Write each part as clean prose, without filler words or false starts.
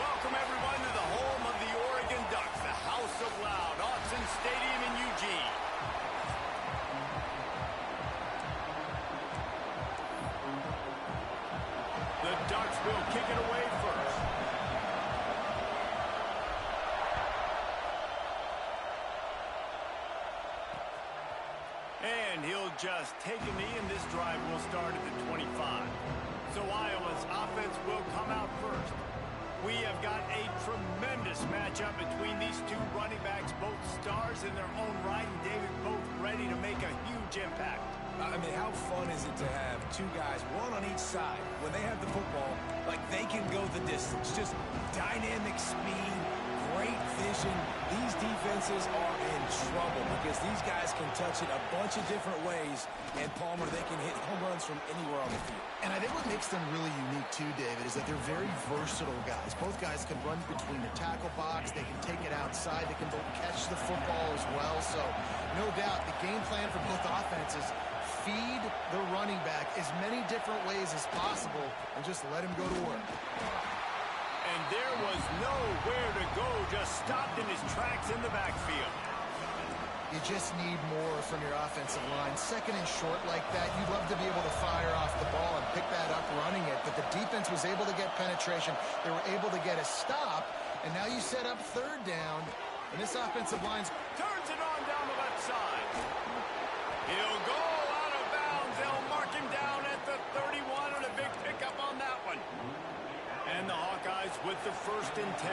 welcome everyone to the home of the Oregon Ducks, the House of Loud, Autzen Stadium in Eugene. The Ducks will kick it away first. And he'll just take a knee, and this drive will start at the 25. So Iowa's offense will come out first. We have got a tremendous matchup between these two running backs, both stars in their own right, and David, both ready to make a huge impact. I mean, how fun is it to have two guys, one on each side, when they have the football, like they can go the distance. Just dynamic speed, great vision. These defenses are in trouble because these guys can touch it a bunch of different ways, and Palmer, they can hit home runs from anywhere on the field. And I think what makes them really unique too, David, is that they're very versatile guys. Both guys can run between the tackle box. They can take it outside. They can both catch the football as well. So, no doubt, the game plan for both offenses, feed the running back as many different ways as possible and just let him go to work. And there was nowhere to go, just stopped in his tracks in the backfield. You just need more from your offensive line. Second and short like that, you'd love to be able to fire off the ball and pick that up running it, but the defense was able to get penetration. They were able to get a stop, and now you set up third down, and this offensive line's turns it on down the left side. He'll go out of bounds. They'll mark him down at the 31, and a big pickup on that one. And the Hawkeyes with the 1st and 10.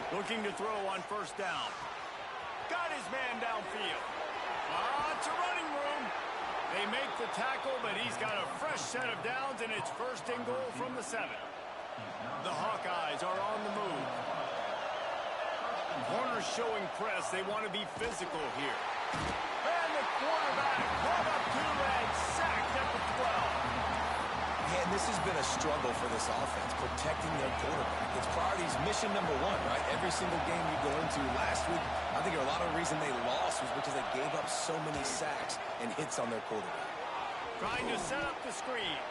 Looking to throw on 1st down. Got his man downfield. Lots of running room. They make the tackle, but he's got a fresh set of downs, and it's 1st and goal from the 7. The Hawkeyes are on the move. Corners showing press. They want to be physical here. And the quarterback brought up to and sacked at the 12. Yeah, and this has been a struggle for this offense, protecting their quarterback. It's priorities mission number one, right? Every single game you go into last week, I think a lot of the reason they lost was because they gave up so many sacks and hits on their quarterback. Trying to set up the screen.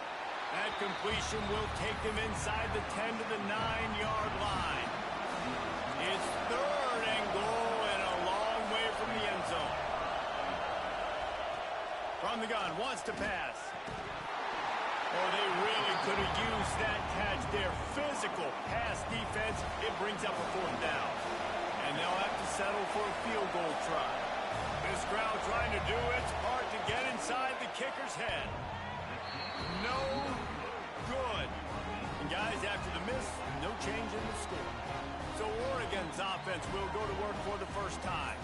That completion will take them inside the 10 to the 9-yard line. It's 3rd and goal and a long way from the end zone. From the gun, wants to pass. Oh, they really could have used that catch there. Physical pass defense. It brings up a 4th down. And they'll have to settle for a field goal try. This crowd trying to do its part to get inside the kicker's head. No good. And guys, after the miss, no change in the score. So Oregon's offense will go to work for the first time.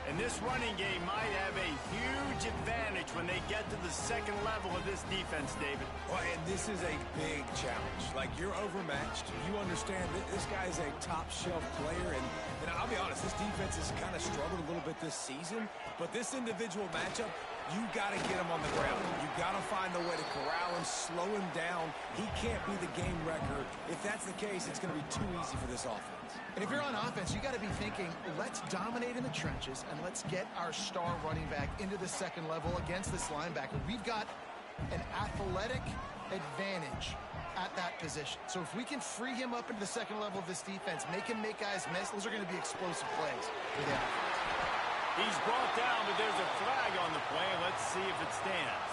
And this running game might have a huge advantage when they get to the 2nd level of this defense, David. Well, and this is a big challenge. Like, you're overmatched. You understand that this guy is a top-shelf player. And I'll be honest, this defense has kind of struggled a little bit this season. But this individual matchup, you got to get him on the ground. You got to find a way to corral him, slow him down. He can't be the game wrecker. If that's the case, it's going to be too easy for this offense. And if you're on offense, you got to be thinking, let's dominate in the trenches and let's get our star running back into the 2nd level against this linebacker. We've got an athletic advantage at that position. So if we can free him up into the 2nd level of this defense, make him make guys miss, those are going to be explosive plays for the offense. He's brought down, but there's a flag on the play. Let's see if it stands.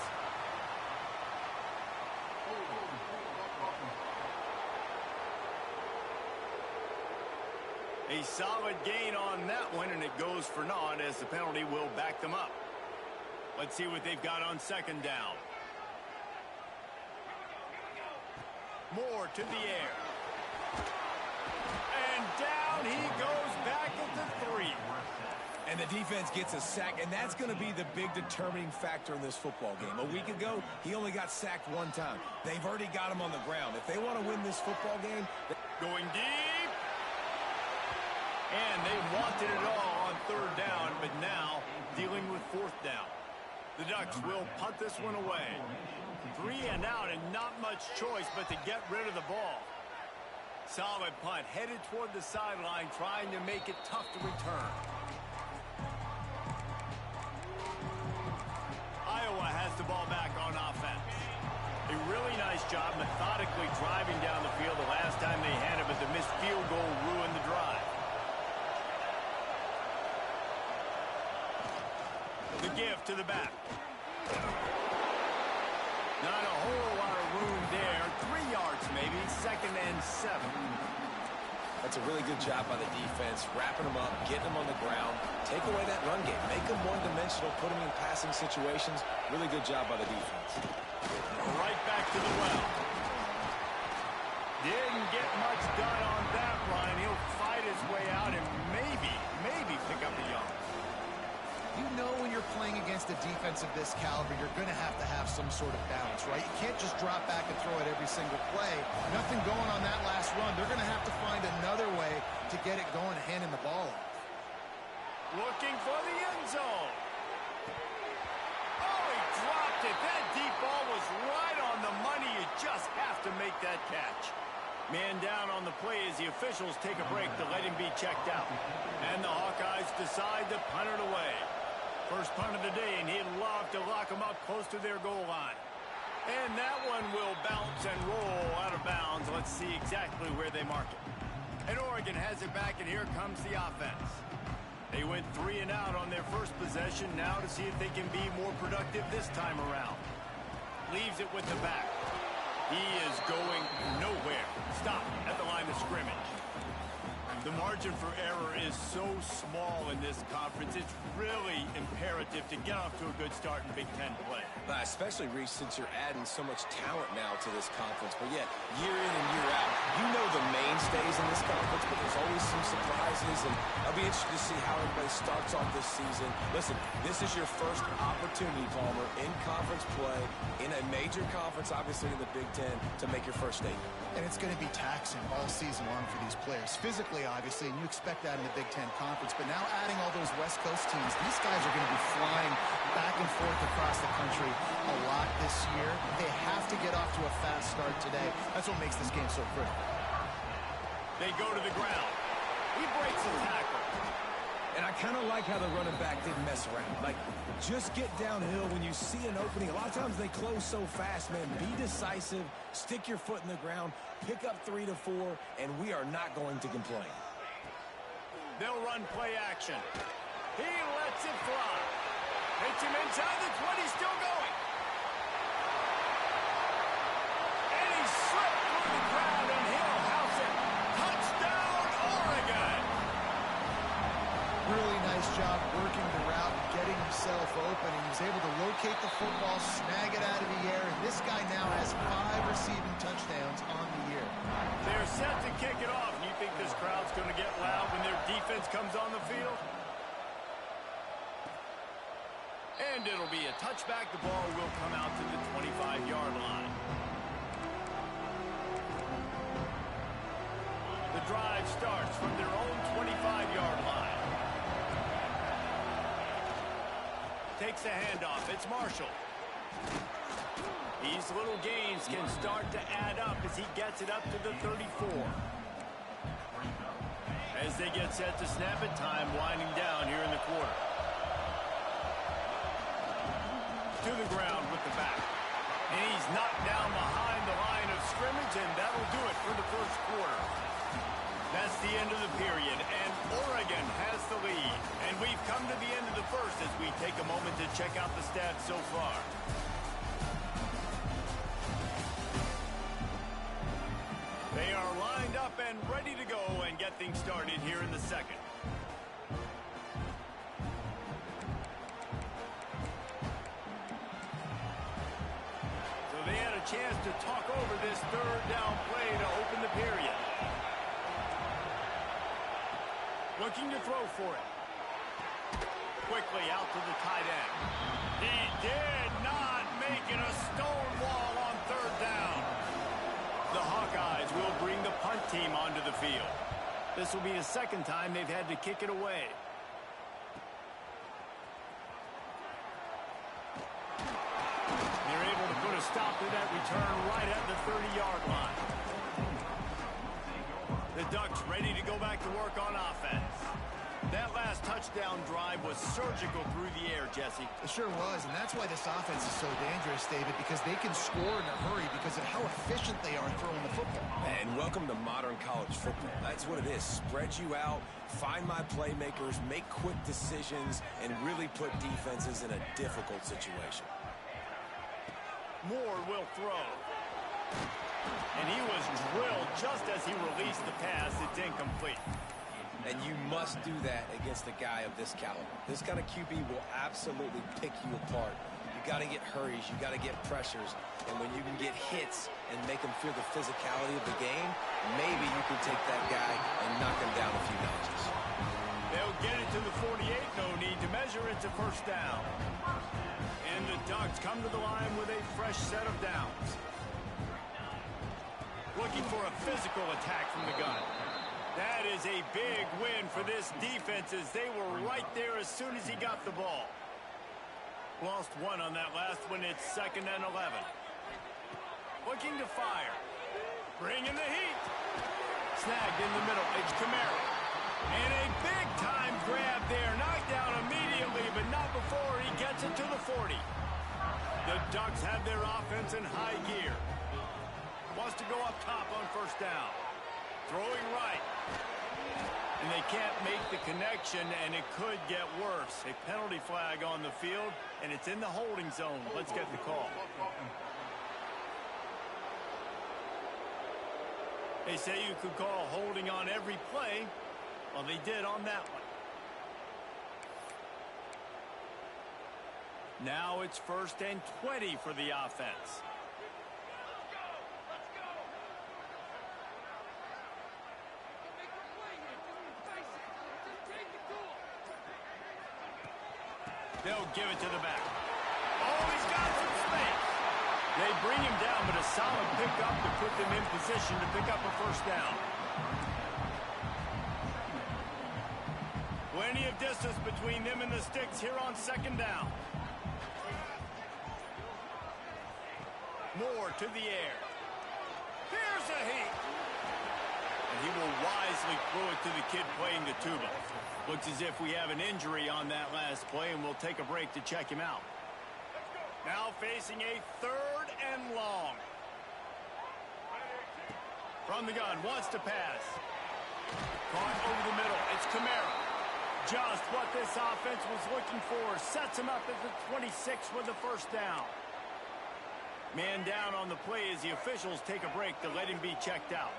A solid gain on that one, and it goes for naught as the penalty will back them up. Let's see what they've got on 2nd down. Moore to the air. And down he goes back at the 3. And the defense gets a sack, and that's going to be the big determining factor in this football game. A week ago, he only got sacked 1 time. They've already got him on the ground. If they want to win this football game... Going deep. And they wanted it all on 3rd down, but now dealing with 4th down. The Ducks will punt this one away. 3 and out, and not much choice but to get rid of the ball. Solid punt, headed toward the sideline, trying to make it tough to return. Iowa has the ball back on offense. A really nice job methodically driving down the field the last time they had it, but the missed field goal ruined the drive. The give to the back. Not a whole lot of room there. 3 yards maybe. 2nd and 7. That's a really good job by the defense, wrapping them up, getting them on the ground. Take away that run game. Make them one-dimensional, put them in passing situations. Really good job by the defense. Right back to the well. Didn't get much done on that run. He'll fight his way out and maybe pick up a yard. You know when you're playing against a defense of this caliber, you're going to have some sort of balance, right? You can't just drop back and throw it every single play. Nothing going on that last run. They're going to have to find another way to get it going, handing the ball off. Looking for the end zone. Oh, he dropped it. That deep ball was right on the money. You just have to make that catch. Man down on the play as the officials take a break to let him be checked out. And the Hawkeyes decide to punt it away. First punt of the day, and he'd love to lock them up close to their goal line. And that one will bounce and roll out of bounds. Let's see exactly where they mark it. And Oregon has it back, and here comes the offense. They went 3 and out on their first possession. Now to see if they can be more productive this time around. Leaves it with the back. He is going nowhere. Stop at the line of scrimmage. The margin for error is so small in this conference. It's really imperative to get off to a good start in Big Ten play. Especially, Reese, since you're adding so much talent now to this conference. But yet, year in and year out, you know the mainstays in this conference, but there's always some surprises. And I'll be interested to see how everybody starts off this season. Listen, this is your first opportunity, Palmer, in conference play, in a major conference, obviously in the Big Ten, to make your first statement. And it's going to be taxing all season long for these players. Physically, obviously, and you expect that in the Big Ten Conference. But now adding all those West Coast teams, these guys are going to be flying back and forth across the country a lot this year. They have to get off to a fast start today. That's what makes this game so critical. They go to the ground. He breaks the tackle. And I kind of like how the running back didn't mess around. Like, just get downhill when you see an opening. A lot of times they close so fast, man. Be decisive, stick your foot in the ground, pick up 3 to 4, and we are not going to complain. They'll run play action. He lets it fly. Hits him inside the 20, still going. And he slipped through the crowd, and he'll house it. Touchdown, Oregon! Really nice job working the route and getting himself open. And he was able to locate the football, snag it out of the air. And this guy now has 5 receiving touchdowns on the year. They're set to kick it off. And you think this crowd's going to get loud when their defense comes on the field? And it'll be a touchback. The ball will come out to the 25-yard line. The drive starts from their own 25-yard line. Takes a handoff. It's Marshall. These little gains can start to add up as he gets it up to the 34. As they get set to snap it, time winding down here in the quarter. To the ground with the back. And he's knocked down behind the line of scrimmage, and that'll do it for the first quarter. That's the end of the period, and Oregon has the lead. And we've come to the end of the first as we take a moment to check out the stats so far. They are lined up and ready to go and get things started here in the second. So they had a chance to talk over this third down play to open the period. Looking to throw for it. Quickly out to the tight end. He did not make it a stone wall on third down. The Hawkeyes will bring the punt team onto the field. This will be the second time they've had to kick it away. They're able to put a stop to that return right at the 30-yard line. The Ducks ready to go back to work on offense. That last touchdown drive was surgical through the air, Jesse. It sure was, and that's why this offense is so dangerous, David, because they can score in a hurry because of how efficient they are throwing the football. And welcome to modern college football. That's what it is. Spread you out, find my playmakers, make quick decisions, and really put defenses in a difficult situation. Moore will throw. And he was drilled just as he released the pass. It's incomplete. And you must do that against a guy of this caliber. This kind of QB will absolutely pick you apart. You got to get hurries. You got to get pressures. And when you can get hits and make him feel the physicality of the game, maybe you can take that guy and knock him down a few notches. They'll get it to the 48. No need to measure it to first down. And the Ducks come to the line with a fresh set of downs. Looking for a physical attack from the gun. That is a big win for this defense as they were right there as soon as he got the ball. Lost one on that last one. It's 2nd and 11. Looking to fire. Bringing the heat. Snagged in the middle. It's Kamara. And a big-time grab there. Knocked down immediately, but not before he gets it to the 40. The Ducks have their offense in high gear. Wants to go up top on first down. Throwing right. And they can't make the connection, and it could get worse. A penalty flag on the field, and it's in the holding zone. Let's get the call. They say you could call holding on every play. Well, they did on that one. Now it's 1st and 20 for the offense. They'll give it to the back. Oh, he's got some space. They bring him down, but a solid pickup to put them in position to pick up a first down. Plenty of distance between them and the sticks here on 2nd down. Moore to the air. Here's a heat. And he will wisely throw it to the kid playing the tuba. Looks as if we have an injury on that last play, and we'll take a break to check him out. Now facing a 3rd and long. From the gun, wants to pass. Caught over the middle. It's Kamara. Just what this offense was looking for. Sets him up at the 26 with the first down. Man down on the play as the officials take a break to let him be checked out.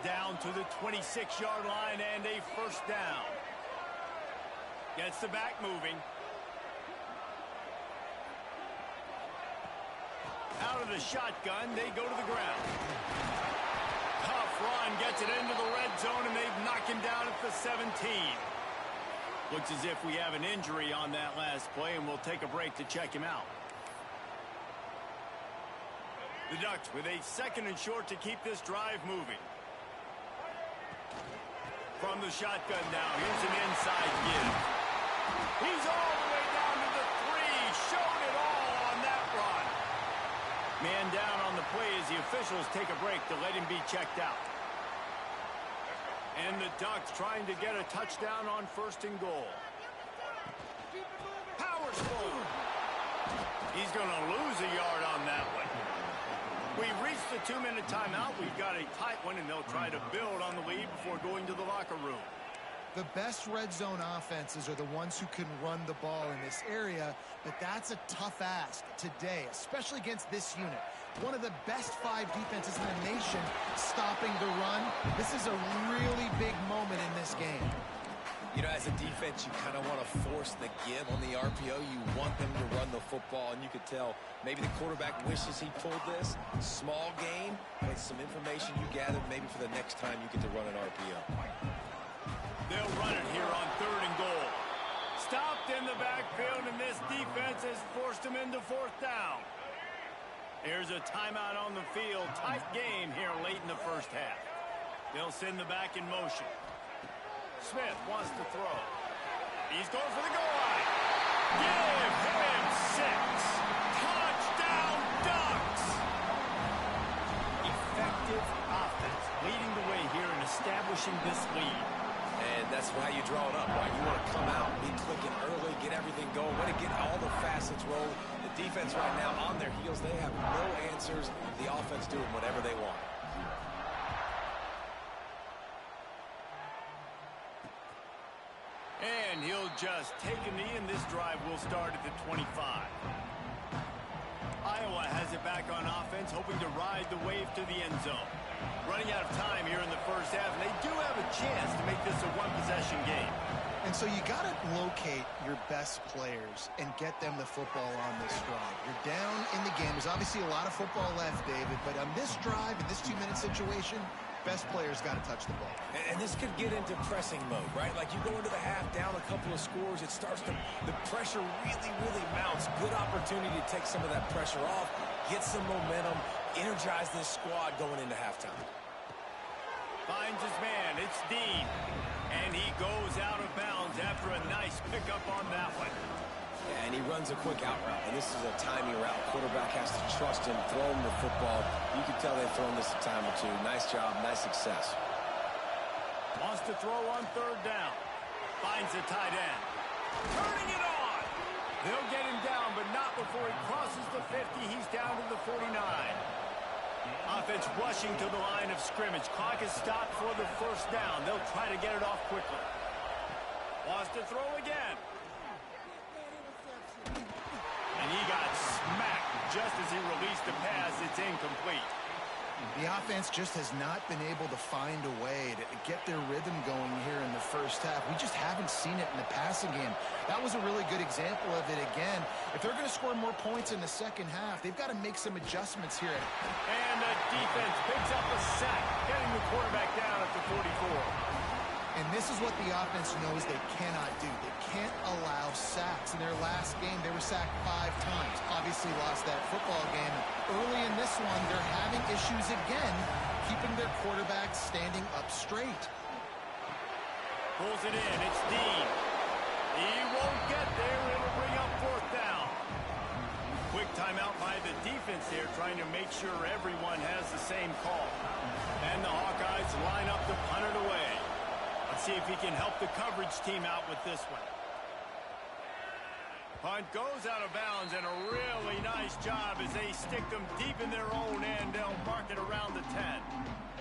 Down to the 26-yard line and a first down. Gets the back moving. Out of the shotgun, they go to the ground. Tough run, gets it into the red zone, and they've knocked him down at the 17. Looks as if we have an injury on that last play, and we'll take a break to check him out. The Ducks with a 2nd and short to keep this drive moving. From the shotgun now, here's an inside give. He's all the way down to the 3. Showed it all on that run. Man down on the play as the officials take a break to let him be checked out. And the Ducks trying to get a touchdown on 1st and goal. Powers forward. He's going to lose a yard on that one. We reached the 2-minute timeout. We've got a tight one, and they'll try to build on the lead before going to the locker room. The best red zone offenses are the ones who can run the ball in this area, but that's a tough ask today, especially against this unit. One of the best 5 defenses in the nation stopping the run. This is a really big moment in this game. You know, as a defense, you kind of want to force the give on the RPO. You want them to run the football, and you could tell maybe the quarterback wishes he pulled this. Small game, but some information you gathered maybe for the next time you get to run an RPO. They'll run it here on 3rd and goal. Stopped in the backfield, and this defense has forced him into 4th down. Here's a timeout on the field. Tight game here late in the first half. They'll send the back in motion. Smith wants to throw. He's going for the goal line. Give him 6. Touchdown, Ducks! Effective offense leading the way here in establishing this lead. And that's why you draw it up, right? You everything going, way to get all the facets rolling. The defense right now on their heels, they have no answers. The offense doing whatever they want. And he'll just take a knee, and this drive will start at the 25. Iowa has it back on offense, hoping to ride the wave to the end zone. Running out of time here in the first half, and they do have a chance to make this a one-possession game. And so you got to locate your best players and get them the football on this drive. You're down in the game. There's obviously a lot of football left, David, but on this drive, in this 2-minute situation, best players got to touch the ball. And this could get into pressing mode, right? Like you go into the half down a couple of scores, it starts to, the pressure really mounts. Good opportunity to take some of that pressure off, get some momentum, energize this squad going into halftime. Finds his man, it's Dean. And he goes out of bounds after a nice pickup on that one. Yeah, and he runs a quick out route, and this is a timing route. Quarterback has to trust him, throw him the football. You can tell they've thrown this a time or two. Nice job, nice success. Wants to throw on third down. Finds the tight end. Turning it on. They'll get him down, but not before he crosses the 50. He's down to the 49. Offense rushing to the line of scrimmage. Clock is stopped for the first down. They'll try to get it off quickly. Wants to throw again. And he got smacked just as he released the pass. It's incomplete. The offense just has not been able to find a way to get their rhythm going here in the first half. We just haven't seen it in the passing game. That was a really good example of it again. If they're going to score more points in the second half, they've got to make some adjustments here. And the defense picks up a sack, getting the quarterback down at the 44. And this is what the offense knows they cannot do. They can't allow sacks. In their last game, they were sacked 5 times. Obviously lost that football game. Early in this one, they're having issues again, keeping their quarterback standing up straight. Pulls it in. It's Dean. He won't get there. It'll bring up fourth down. Quick timeout by the defense here, trying to make sure everyone has the same call. And the Hawkeyes line up to punt it away. Let's see if he can help the coverage team out with this one. Punt goes out of bounds, and a really nice job as they stick them deep in their own end. They'll mark it around the 10.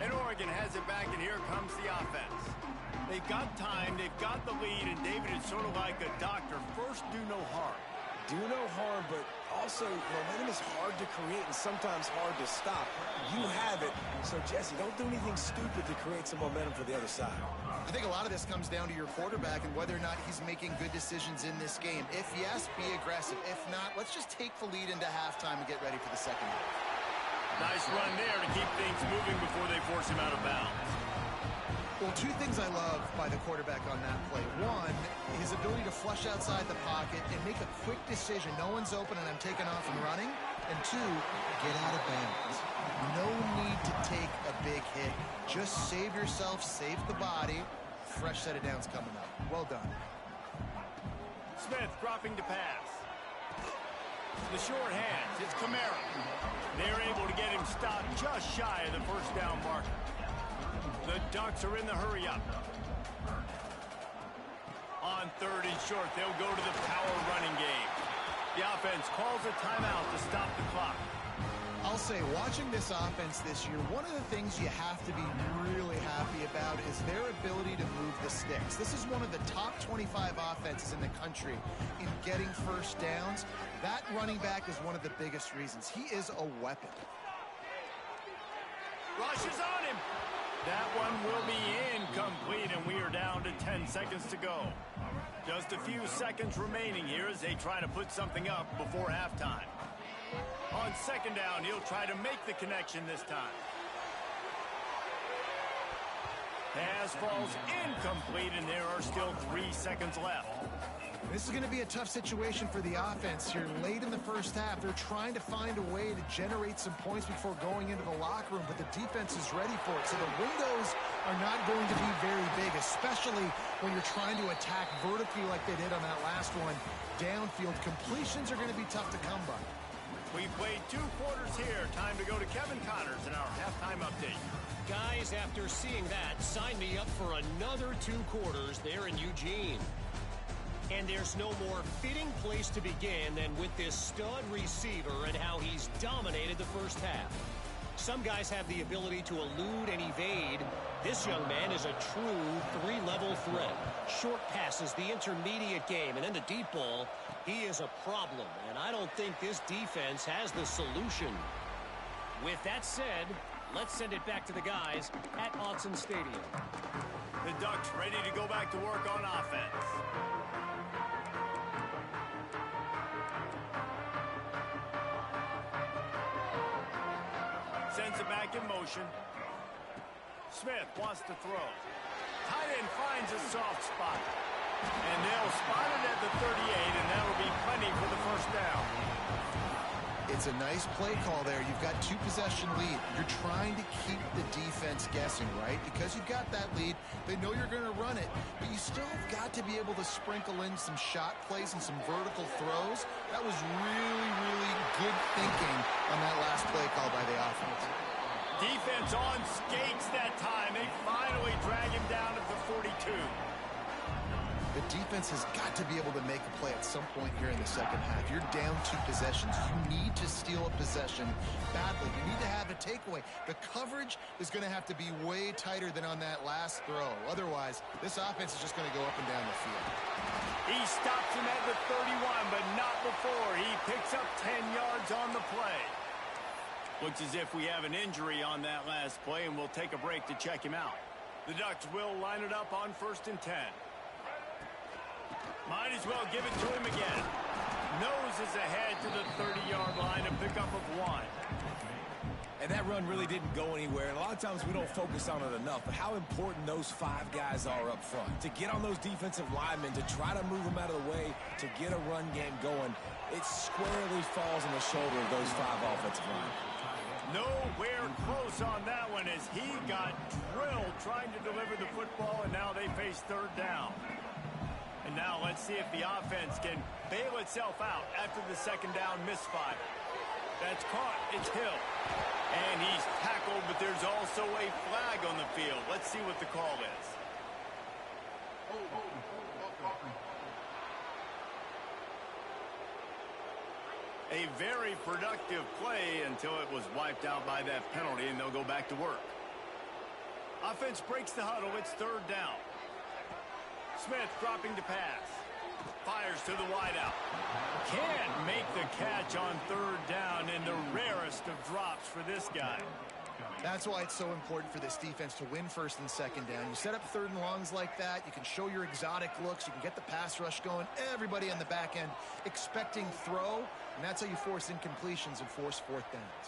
And Oregon has it back, and here comes the offense. They've got time, they've got the lead, and David is sort of like a doctor. First, do no harm. Do no harm, but also momentum is hard to create and sometimes hard to stop. You have it, so Jesse, don't do anything stupid to create some momentum for the other side. I think a lot of this comes down to your quarterback and whether or not he's making good decisions in this game. If yes, be aggressive. If not, let's just take the lead into halftime and get ready for the second half. Nice run there to keep things moving before they force him out of bounds. Well, 2 things I love by the quarterback on that play. 1, his ability to flush outside the pocket and make a quick decision. No one's open and I'm taking off and running. And 2, get out of bounds. No need to take a big hit. Just save yourself, save the body. Fresh set of downs coming up. Well done. Smith dropping to pass. The short hands, it's Kamara. They're able to get him stopped just shy of the first down marker. The Ducks are in the hurry-up. On third and short, they'll go to the power running game. The offense calls a timeout to stop the clock. I'll say, watching this offense this year, one of the things you have to be really happy about is their ability to move the sticks. This is one of the top 25 offenses in the country in getting first downs. That running back is one of the biggest reasons. He is a weapon. Rush is on him. That one will be incomplete, and we are down to 10 seconds to go. Just a few seconds remaining here as they try to put something up before halftime. On second down, he'll try to make the connection this time. Pass falls incomplete, and there are still 3 seconds left. This is going to be a tough situation for the offense here. Late in the first half, they're trying to find a way to generate some points before going into the locker room, but the defense is ready for it. So the windows are not going to be very big, especially when you're trying to attack vertically like they did on that last one. Downfield completions are going to be tough to come by. We played 2 quarters here. Time to go to Kevin Connors in our halftime update. Guys, after seeing that, sign me up for another 2 quarters there in Eugene. And there's no more fitting place to begin than with this stud receiver and how he's dominated the first half. Some guys have the ability to elude and evade. This young man is a true three-level threat. Short passes, the intermediate game, and then the deep ball. He is a problem, and I don't think this defense has the solution. With that said, let's send it back to the guys at Autzen Stadium. The Ducks ready to go back to work on offense. Sends it back in motion. Smith wants to throw. Tight end finds a soft spot. And they'll spot it at the 38, and that'll be plenty for the first down. It's a nice play call there. You've got 2-possession lead. You're trying to keep the defense guessing, right? Because you've got that lead, they know you're going to run it, but you still have got to be able to sprinkle in some shot plays and some vertical throws. That was really, really good thinking on that last play call by the offense. Defense on skates that time. They finally drag him down at the 42. The defense has got to be able to make a play at some point here in the second half. You're down 2 possessions. You need to steal a possession badly. You need to have a takeaway. The coverage is going to have to be way tighter than on that last throw. Otherwise, this offense is just going to go up and down the field. He stops him at the 31, but not before. He picks up 10 yards on the play. Looks as if we have an injury on that last play, and we'll take a break to check him out. The Ducks will line it up on 1st and 10. Might as well give it to him again. Noses ahead to the 30-yard line, a pickup of 1. And that run really didn't go anywhere. And a lot of times we don't focus on it enough. But how important those 5 guys are up front. To get on those defensive linemen, to try to move them out of the way, to get a run game going, it squarely falls on the shoulder of those 5 offensive linemen. Nowhere close on that one as he got drilled trying to deliver the football, and now they face 3rd down. And now let's see if the offense can bail itself out after the 2nd down misfire. That's caught. It's Hill. And he's tackled, but there's also a flag on the field. Let's see what the call is. A very productive play until it was wiped out by that penalty, and they'll go back to work. Offense breaks the huddle. It's 3rd down. Smith dropping to pass. Fires to the wideout. Can't make the catch on 3rd down, and the rarest of drops for this guy. That's why it's so important for this defense to win 1st and 2nd down. You set up 3rd and longs like that. You can show your exotic looks. You can get the pass rush going. Everybody on the back end expecting throw, and that's how you force incompletions and force 4th downs.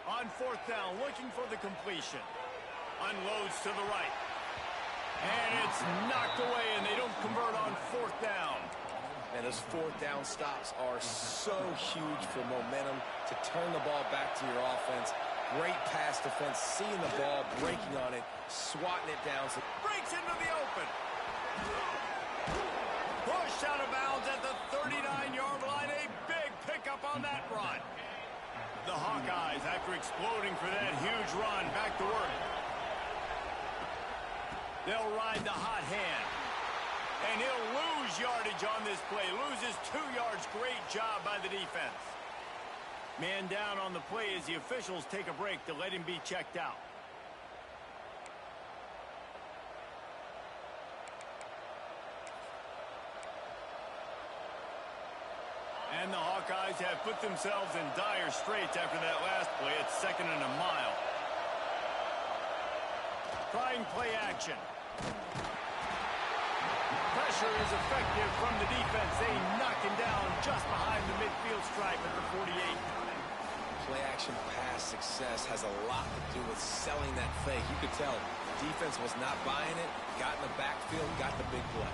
On 4th down, looking for the completion. Unloads to the right. And it's knocked away, and they don't convert on 4th down. And those 4th down stops are so huge for momentum to turn the ball back to your offense. Great pass defense, seeing the ball, breaking on it, swatting it down. Breaks into the open. Pushed out of bounds at the 39-yard line. A big pickup on that run. The Hawkeyes, after exploding for that huge run, back to work. They'll ride the hot hand. And he'll lose yardage on this play. Loses 2 yards. Great job by the defense. Man down on the play as the officials take a break to let him be checked out. And the Hawkeyes have put themselves in dire straits after that last play. It's 2nd and a mile. Trying play action. Pressure is effective from the defense. They knock him down just behind the midfield stripe at the 48. Play action pass success has a lot to do with selling that fake. You could tell the defense was not buying it, got in the backfield, got the big play.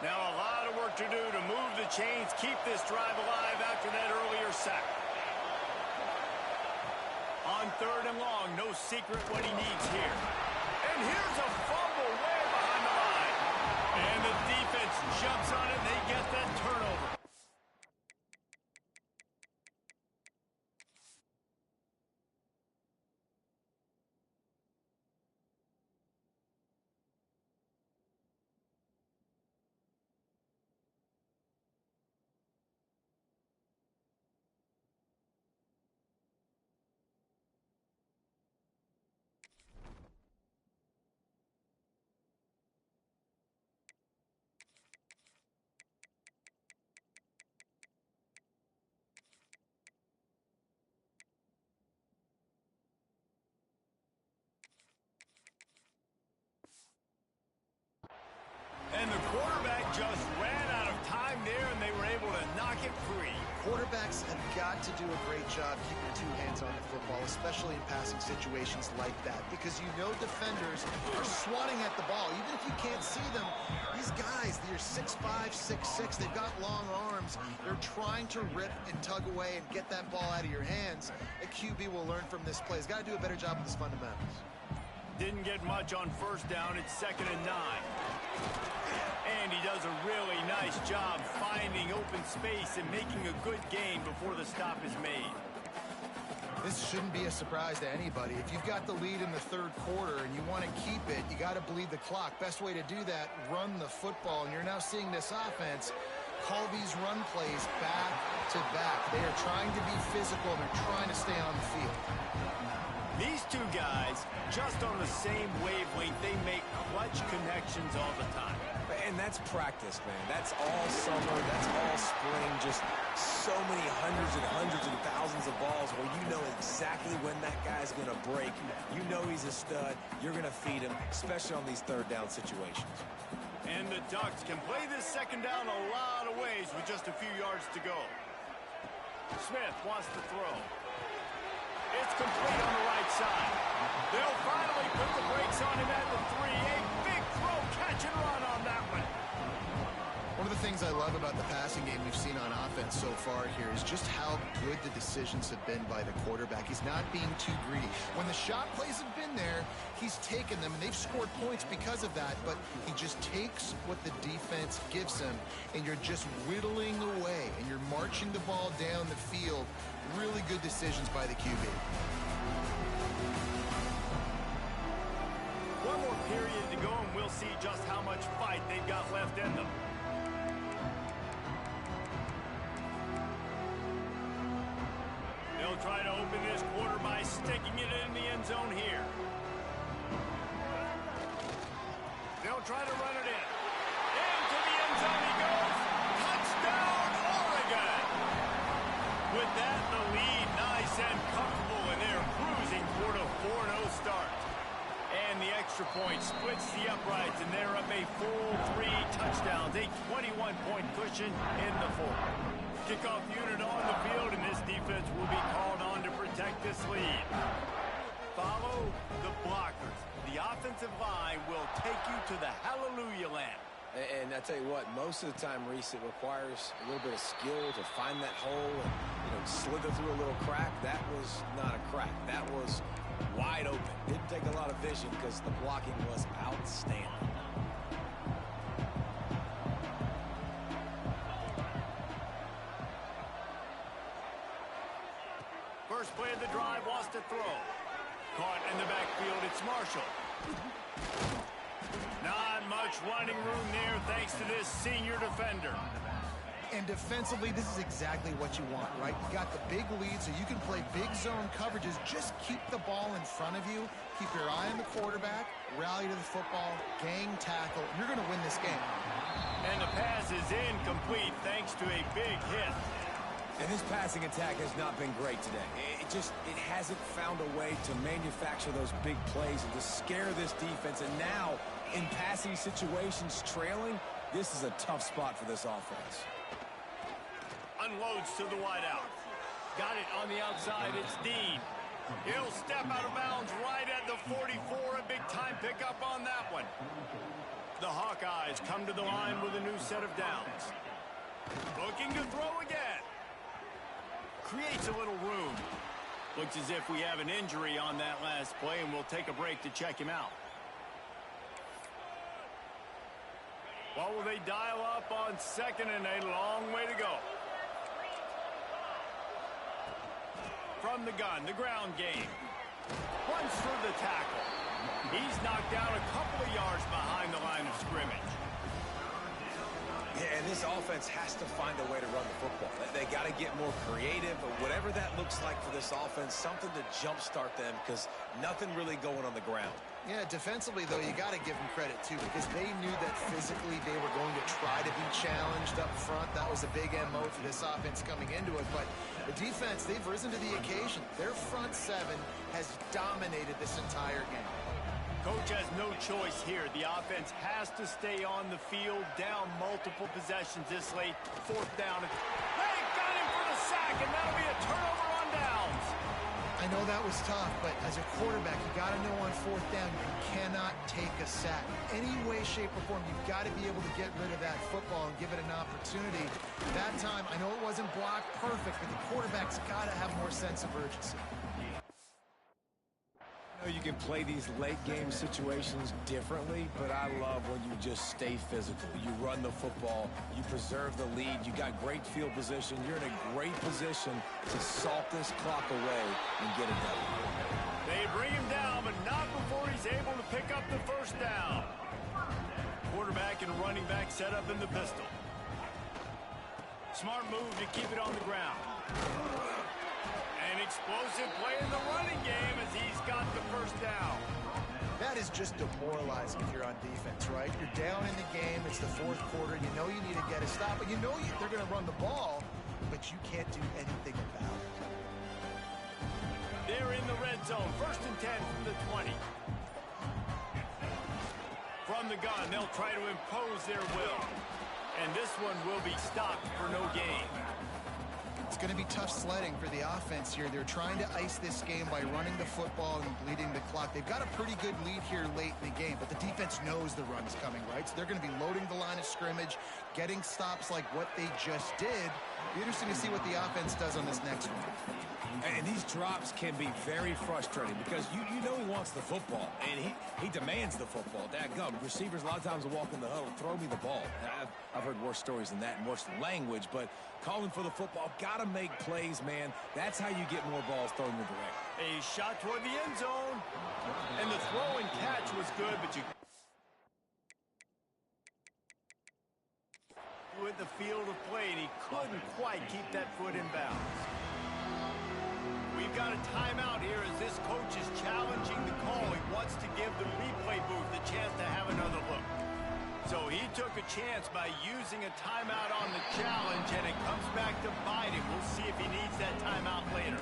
Now a lot of work to do to move the chains, keep this drive alive after that earlier sack. On 3rd and long, no secret what he needs here. And here's a fumble way behind the line. And the defense jumps on it, and they get that turnover. And the quarterback just ran out of time there, and they were able to knock it free. Quarterbacks have got to do a great job keeping two hands on the football, especially in passing situations like that, because you know defenders are swatting at the ball. Even if you can't see them, these guys, they're 6'5", 6'6", they've got long arms. They're trying to rip and tug away and get that ball out of your hands. A QB will learn from this play. He's got to do a better job with his fundamentals. Didn't get much on 1st down. It's 2nd and 9. And he does a really nice job finding open space and making a good gain before the stop is made. This shouldn't be a surprise to anybody. If you've got the lead in the 3rd quarter and you want to keep it, you got to bleed the clock. Best way to do that, run the football. And you're now seeing this offense call these run plays back to back. They are trying to be physical, and they're trying to stay on the field. These two guys, just on the same wavelength, they make clutch connections all the time. And that's practice, man. That's all summer. That's all spring. Just so many hundreds and thousands of balls where you know exactly when that guy's going to break. You know he's a stud. You're going to feed him, especially on these 3rd down situations. And the Ducks can play this 2nd down a lot of ways with just a few yards to go. Smith wants to throw. It's complete on the right side. They'll finally put the brakes on him at the 3. A big throw, catch and run on that one. One of the things I love about the passing game we've seen on offense so far here is just how good the decisions have been by the quarterback. He's not being too greedy. When the shot plays have been there, he's taken them, and they've scored points because of that, but he just takes what the defense gives him, and you're just whittling away, and you're marching the ball down the field. Really good decisions by the QB. One more period to go, and we'll see just how much fight they've got left in them. They'll try to open this quarter by sticking it in the end zone here. They'll try to run it in. Into the end zone he goes. Touchdown, Oregon! With that, the lead nice and comfortable, and they're cruising toward a 4-0 start. And the extra point splits the uprights, and they're up a full 3 touchdowns, a 21-point cushion in the 4th. Kickoff unit on the field, and this defense will be called on to protect this lead. Follow the blockers. The offensive line will take you to the hallelujah land. And I tell you what, most of the time, Reese, it requires a little bit of skill to find that hole and, slither through a little crack. That was not a crack. That was wide open. Didn't take a lot of vision because the blocking was outstanding. First play of the drive, wants to throw. Caught in the backfield, it's Marshall. Not much running room there thanks to this senior defender. And defensively, this is exactly what you want, right? You got the big lead, so you can play big zone coverages. Just keep the ball in front of you. Keep your eye on the quarterback. Rally to the football. Gang tackle. You're going to win this game. And the pass is incomplete thanks to a big hit. And this passing attack has not been great today. It hasn't found a way to manufacture those big plays and to scare this defense. And now, in passing situations, trailing, this is a tough spot for this offense. Unloads to the wideout. Got it on the outside. It's Dean. He'll step out of bounds right at the 44. A big-time pickup on that one. The Hawkeyes come to the line with a new set of downs. Looking to throw again. Creates a little room. Looks as if we have an injury on that last play, and we'll take a break to check him out. What will they dial up on second, and a long way to go. From the gun, the ground game. Runs for the tackle. He's knocked down a couple of yards behind the line of scrimmage. Yeah, and this offense has to find a way to run the football. They got to get more creative, but whatever that looks like for this offense, something to jumpstart them because nothing really going on the ground. Yeah, defensively, though, you got to give them credit, too, because they knew that physically they were going to try to be challenged up front. That was a big MO for this offense coming into it. But the defense, they've risen to the occasion. Their front seven has dominated this entire game. Coach has no choice here. The offense has to stay on the field, down multiple possessions this late. Fourth down. Hey, got him for the sack, and that'll be a turnover on downs. I know that was tough, but as a quarterback, you got to know on fourth down, you cannot take a sack. Any way, shape, or form, you've got to be able to get rid of that football and give it an opportunity. That time, I know it wasn't blocked perfect, but the quarterback's got to have more sense of urgency. You can play these late game situations differently, but I love when you just stay physical. You run the football, you preserve the lead, you got great field position, you're in a great position to salt this clock away and get it done. They bring him down, but not before he's able to pick up the first down. Quarterback and running back set up in the pistol. Smart move to keep it on the ground. An explosive play in the running game as he's got the first down. That is just demoralizing if you're on defense, right? You're down in the game. It's the fourth quarter. You know you need to get a stop, and you know they're going to run the ball, but you can't do anything about it. They're in the red zone. First and 10 from the 20. From the gun, they'll try to impose their will. And this one will be stopped for no gain. It's going to be tough sledding for the offense here. They're trying to ice this game by running the football and bleeding the clock. They've got a pretty good lead here late in the game, but the defense knows the run's coming, right? So they're going to be loading the line of scrimmage, getting stops like what they just did. Be interesting to see what the offense does on this next one. And these drops can be very frustrating because you know he wants the football, and he demands the football. Dadgum, receivers a lot of times will walk in the huddle, throw me the ball. I've heard worse stories than that and worse language, but calling for the football, got to make plays, man. That's how you get more balls thrown in the direct. A shot toward the end zone, and the throw and catch was good, but you with the field of play, and he couldn't quite keep that foot in bounds. We've got a timeout here as this coach is challenging the call. He wants to give the replay booth the chance to have another look. So he took a chance by using a timeout on the challenge, and it comes back to bite him. We'll see if he needs that timeout later.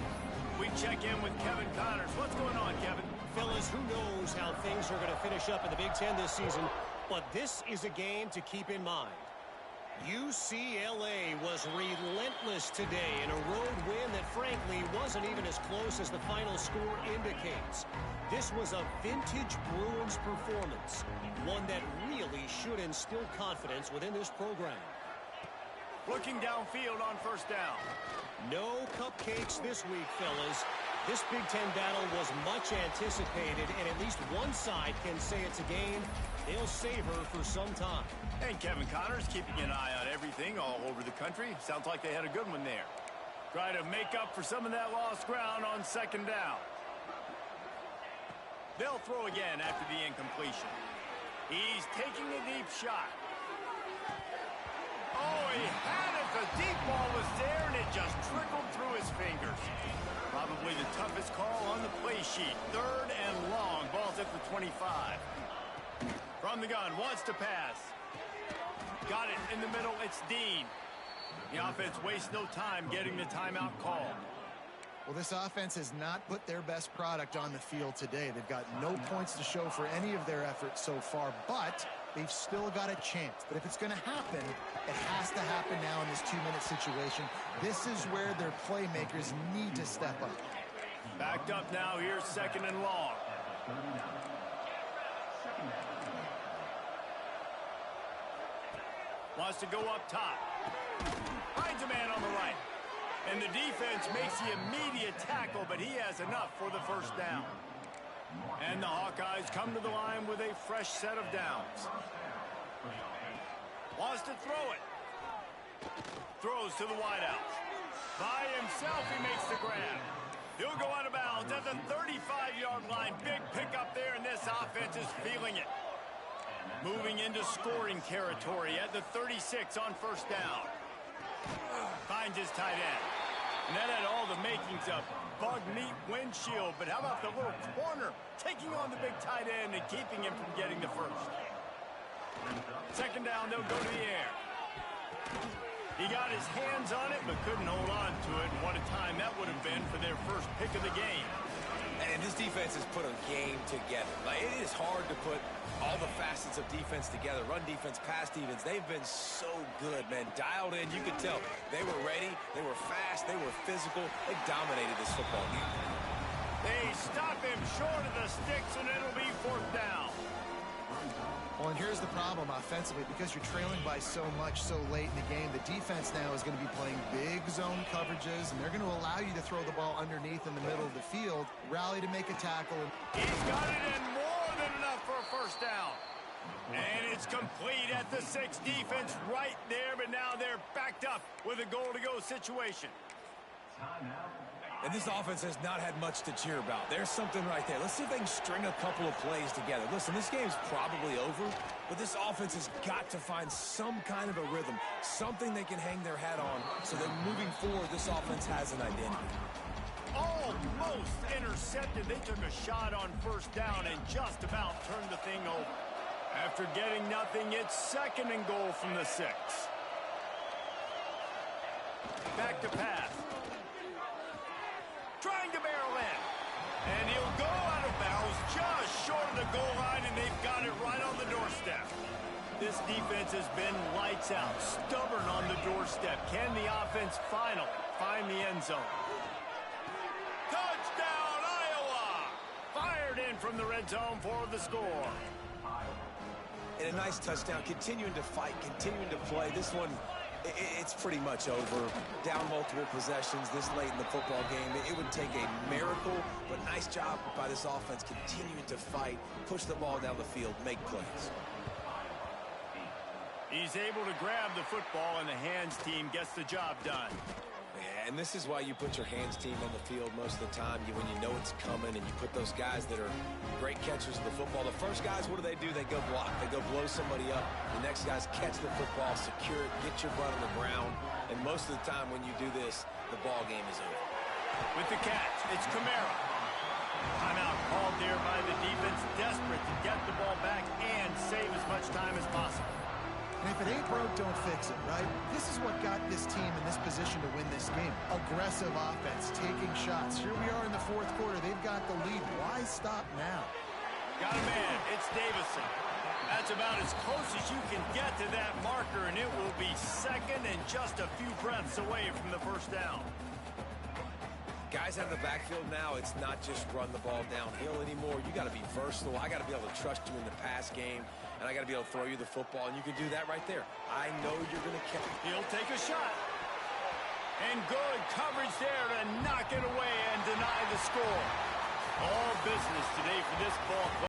We check in with Kevin Connors. What's going on, Kevin? Fellas, who knows how things are going to finish up in the Big Ten this season, but this is a game to keep in mind. UCLA was relentless today in a road win that frankly wasn't even as close as the final score indicates. This was a vintage Bruins performance, one that really should instill confidence within this program. Looking downfield on first down. No cupcakes this week, fellas. This Big Ten battle was much anticipated, and at least one side can say it's a game they'll savor for some time. And Kevin Connors keeping an eye on everything all over the country. Sounds like they had a good one there. Try to make up for some of that lost ground on second down. They'll throw again after the incompletion. He's taking a deep shot. Oh, he had it. The deep ball was there, and it just trickled through his fingers. Probably the toughest call on the play sheet. Third and long. Ball's at the 25. From the gun, wants to pass. Got it in the middle. It's Dean. The offense wastes no time getting the timeout call. Well, this offense has not put their best product on the field today. They've got no points to show for any of their efforts so far, but they've still got a chance. But if it's going to happen, it has to happen now in this 2-minute situation. This is where their playmakers need to step up. Backed up now. Here's second and long. Wants to go up top. Finds a man on the right. And the defense makes the immediate tackle, but he has enough for the first down. And the Hawkeyes come to the line with a fresh set of downs. Wants to throw it. Throws to the wideout. By himself, he makes the grab. He'll go out of bounds at the 35-yard line. Big pickup there, and this offense is feeling it. Moving into scoring territory at the 36 on first down. Finds his tight end. And that had all the makings of bug meat windshield. But how about the little corner taking on the big tight end and keeping him from getting the first? Second down, they'll go to the air. He got his hands on it, but couldn't hold on to it. And what a time that would have been for their first pick of the game. And this defense has put a game together. Like, it is hard to put all the facets of defense together. Run defense, pass defense. They've been so good, man. Dialed in. You could tell they were ready. They were fast. They were physical. They dominated this football game. They stop him short of the sticks, and it'll be fourth down. Well, and here's the problem offensively. Because you're trailing by so much so late in the game, the defense now is going to be playing big zone coverages, and they're going to allow you to throw the ball underneath in the middle of the field, rally to make a tackle. He's got it in more than enough for a first down. And it's complete at the 6. Defense right there, but now they're backed up with a goal-to-go situation. And this offense has not had much to cheer about. There's something right there. Let's see if they can string a couple of plays together. Listen, this game's probably over, but this offense has got to find some kind of a rhythm, something they can hang their hat on, so that moving forward, this offense has an identity. Almost intercepted. They took a shot on first down and just about turned the thing over. After getting nothing, it's second and goal from the 6. Back to pass. Trying to barrel in. And he'll go out of bounds just short of the goal line, and they've got it right on the doorstep. This defense has been lights out, stubborn on the doorstep. Can the offense finally find the end zone? Touchdown, Iowa! Fired in from the red zone for the score. And a nice touchdown, continuing to fight, continuing to play. This one, it's pretty much over. Down multiple possessions this late in the football game. It would take a miracle, but nice job by this offense continuing to fight, push the ball down the field, make plays. He's able to grab the football, and the hands team gets the job done. Yeah, and this is why you put your hands team on the field most of the time, when you know it's coming, and you put those guys that are great catchers of the football. The first guys, what do? They go block. They go blow somebody up. The next guys catch the football, secure it, get your butt on the ground. And most of the time when you do this, the ball game is over. With the catch, it's Kamara. Timeout called there by the defense, desperate to get the ball back and save as much time as possible. And if it ain't broke, don't fix it, right? This is what got this team in this position to win this game. Aggressive offense, taking shots. Here we are in the fourth quarter. They've got the lead. Why stop now? Got a man. It's Davison. That's about as close as you can get to that marker, and it will be second and just a few breaths away from the first down. Guys out of the backfield now, it's not just run the ball downhill anymore. You got to be versatile. I got to be able to trust you in the pass game, and I got to be able to throw you the football, and you can do that right there. I know you're going to catch it. He'll take a shot. And good coverage there to knock it away and deny the score. All business today for this ball club.